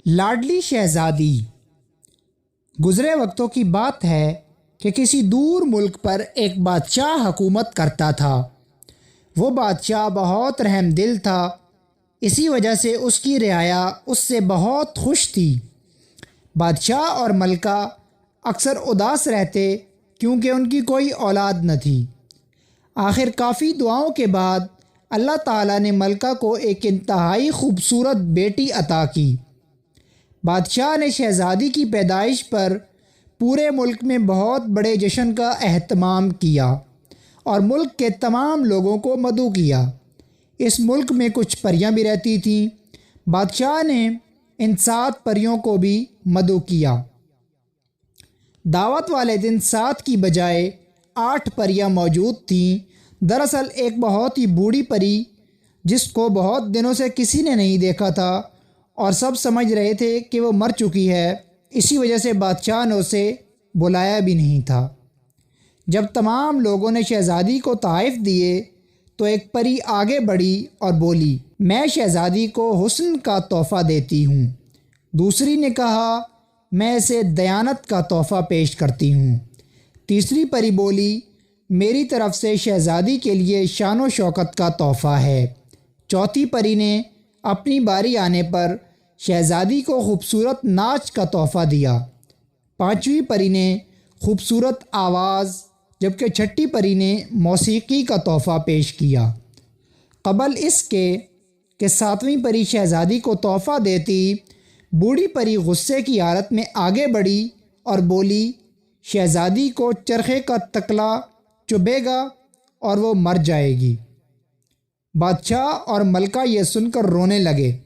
لاڈلی شہزادی۔ گزرے وقتوں کی بات ہے کہ کسی دور ملک پر ایک بادشاہ حکومت کرتا تھا۔ وہ بادشاہ بہت رحم دل تھا، اسی وجہ سے اس کی رعایا اس سے بہت خوش تھی۔ بادشاہ اور ملکہ اکثر اداس رہتے کیونکہ ان کی کوئی اولاد نہ تھی۔ آخر کافی دعاؤں کے بعد اللہ تعالیٰ نے ملکہ کو ایک انتہائی خوبصورت بیٹی عطا کی۔ بادشاہ نے شہزادی کی پیدائش پر پورے ملک میں بہت بڑے جشن کا اہتمام کیا اور ملک کے تمام لوگوں کو مدعو کیا۔ اس ملک میں کچھ پریاں بھی رہتی تھیں۔ بادشاہ نے ان 7 پریوں کو بھی مدعو کیا۔ دعوت والے دن 7 کی بجائے 8 پریاں موجود تھیں۔ دراصل ایک بہت ہی بوڑھی پری جس کو بہت دنوں سے کسی نے نہیں دیکھا تھا اور سب سمجھ رہے تھے کہ وہ مر چکی ہے، اسی وجہ سے بادشاہ نے اسے بلایا بھی نہیں تھا۔ جب تمام لوگوں نے شہزادی کو تحائف دیے تو ایک پری آگے بڑھی اور بولی، میں شہزادی کو حسن کا تحفہ دیتی ہوں۔ دوسری نے کہا، میں اسے دیانت کا تحفہ پیش کرتی ہوں۔ تیسری پری بولی، میری طرف سے شہزادی کے لیے شان و شوکت کا تحفہ ہے۔ چوتھی پری نے اپنی باری آنے پر شہزادی کو خوبصورت ناچ کا تحفہ دیا۔ پانچویں پری نے خوبصورت آواز، جبکہ چھٹی پری نے موسیقی کا تحفہ پیش کیا۔ قبل اس کے کہ 7ویں پری شہزادی کو تحفہ دیتی، بوڑھی پری غصے کی حالت میں آگے بڑھی اور بولی، شہزادی کو چرخے کا تکلا چبھے گا اور وہ مر جائے گی۔ بادشاہ اور ملکہ یہ سن کر رونے لگے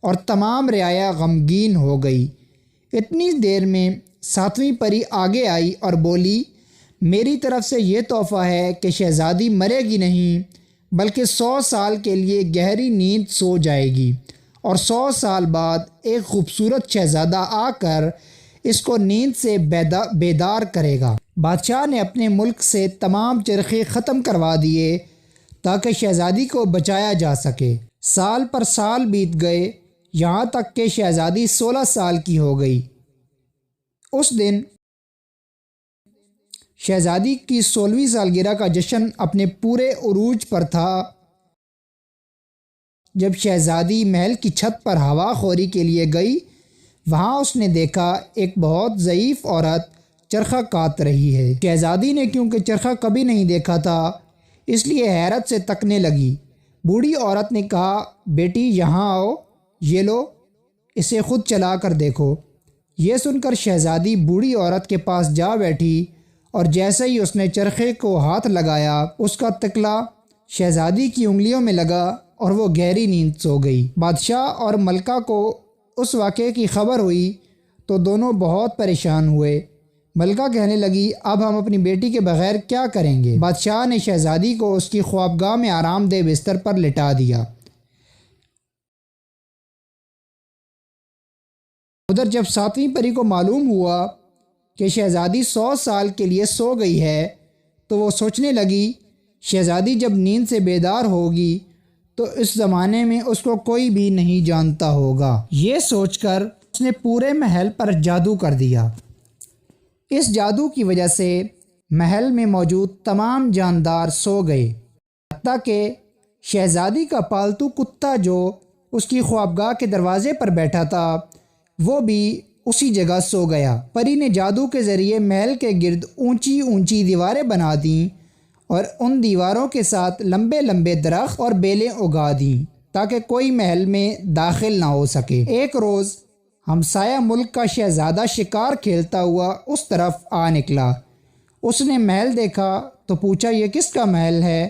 اور تمام رعایا غمگین ہو گئی۔ اتنی دیر میں 7ویں پری آگے آئی اور بولی، میری طرف سے یہ تحفہ ہے کہ شہزادی مرے گی نہیں بلکہ 100 سال کے لیے گہری نیند سو جائے گی اور 100 سال بعد ایک خوبصورت شہزادہ آ کر اس کو نیند سے بیدار کرے گا۔ بادشاہ نے اپنے ملک سے تمام چرخے ختم کروا دیے تاکہ شہزادی کو بچایا جا سکے۔ سال پر سال بیت گئے، یہاں تک کہ شہزادی 16 سال کی ہو گئی۔ اس دن شہزادی کی 16ویں سالگرہ کا جشن اپنے پورے عروج پر تھا۔ جب شہزادی محل کی چھت پر ہوا خوری کے لیے گئی، وہاں اس نے دیکھا ایک بہت ضعیف عورت چرخہ کاٹ رہی ہے۔ شہزادی نے کیونکہ چرخہ کبھی نہیں دیکھا تھا اس لیے حیرت سے تکنے لگی۔ بوڑھی عورت نے کہا، بیٹی یہاں آؤ، یہ لو، اسے خود چلا کر دیکھو۔ یہ سن کر شہزادی بوڑھی عورت کے پاس جا بیٹھی اور جیسے ہی اس نے چرخے کو ہاتھ لگایا، اس کا تکلا شہزادی کی انگلیوں میں لگا اور وہ گہری نیند سو گئی۔ بادشاہ اور ملکہ کو اس واقعے کی خبر ہوئی تو دونوں بہت پریشان ہوئے۔ ملکہ کہنے لگی، اب ہم اپنی بیٹی کے بغیر کیا کریں گے؟ بادشاہ نے شہزادی کو اس کی خوابگاہ میں آرام دہ بستر پر لٹا دیا۔ ادھر جب 7ویں پری کو معلوم ہوا کہ شہزادی 100 سال کے لیے سو گئی ہے تو وہ سوچنے لگی، شہزادی جب نیند سے بیدار ہوگی تو اس زمانے میں اس کو کوئی بھی نہیں جانتا ہوگا۔ یہ سوچ کر اس نے پورے محل پر جادو کر دیا۔ اس جادو کی وجہ سے محل میں موجود تمام جاندار سو گئے، حتیٰ کہ شہزادی کا پالتو کتا جو اس کی خوابگاہ کے دروازے پر بیٹھا تھا وہ بھی اسی جگہ سو گیا۔ پری نے جادو کے ذریعے محل کے گرد اونچی اونچی دیواریں بنا دیں اور ان دیواروں کے ساتھ لمبے لمبے درخت اور بیلیں اگا دیں تاکہ کوئی محل میں داخل نہ ہو سکے۔ ایک روز ہمسایہ ملک کا شہزادہ شکار کھیلتا ہوا اس طرف آ نکلا۔ اس نے محل دیکھا تو پوچھا، یہ کس کا محل ہے؟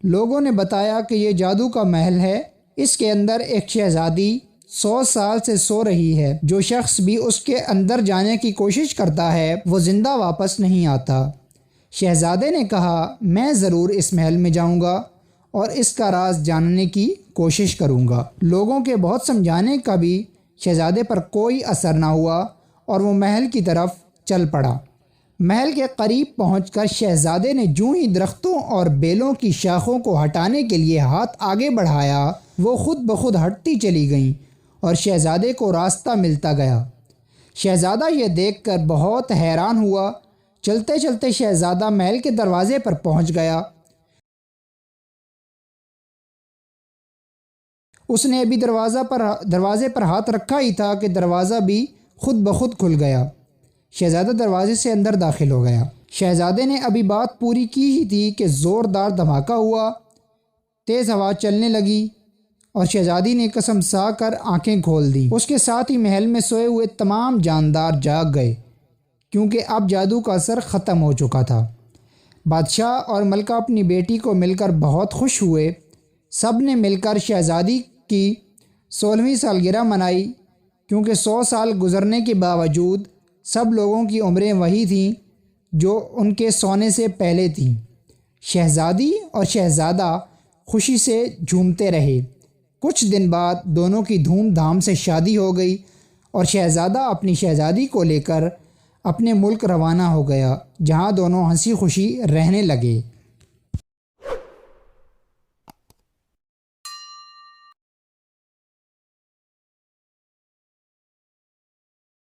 لوگوں نے بتایا کہ یہ جادو کا محل ہے، اس کے اندر ایک شہزادی 100 سال سے سو رہی ہے۔ جو شخص بھی اس کے اندر جانے کی کوشش کرتا ہے وہ زندہ واپس نہیں آتا۔ شہزادے نے کہا، میں ضرور اس محل میں جاؤں گا اور اس کا راز جاننے کی کوشش کروں گا۔ لوگوں کے بہت سمجھانے کا بھی شہزادے پر کوئی اثر نہ ہوا اور وہ محل کی طرف چل پڑا۔ محل کے قریب پہنچ کر شہزادے نے جوں ہی درختوں اور بیلوں کی شاخوں کو ہٹانے کے لیے ہاتھ آگے بڑھایا، وہ خود بخود ہٹتی چلی گئیں اور شہزادے کو راستہ ملتا گیا۔ شہزادہ یہ دیکھ کر بہت حیران ہوا۔ چلتے چلتے شہزادہ محل کے دروازے پر پہنچ گیا۔ اس نے ابھی دروازے پر ہاتھ رکھا ہی تھا کہ دروازہ بھی خود بخود کھل گیا۔ شہزادہ دروازے سے اندر داخل ہو گیا۔ شہزادے نے ابھی بات پوری کی ہی تھی کہ زوردار دھماکہ ہوا، تیز ہوا چلنے لگی اور شہزادی نے قسم سا کر آنکھیں کھول دیں۔ اس کے ساتھ ہی محل میں سوئے ہوئے تمام جاندار جاگ گئے، کیونکہ اب جادو کا اثر ختم ہو چکا تھا۔ بادشاہ اور ملکہ اپنی بیٹی کو مل کر بہت خوش ہوئے۔ سب نے مل کر شہزادی کی 16ویں سالگرہ منائی، کیونکہ 100 سال گزرنے کے باوجود سب لوگوں کی عمریں وہی تھیں جو ان کے سونے سے پہلے تھیں۔ شہزادی اور شہزادہ خوشی سے جھومتے رہے۔ کچھ دن بعد دونوں کی دھوم دھام سے شادی ہو گئی اور شہزادہ اپنی شہزادی کو لے کر اپنے ملک روانہ ہو گیا، جہاں دونوں ہنسی خوشی رہنے لگے۔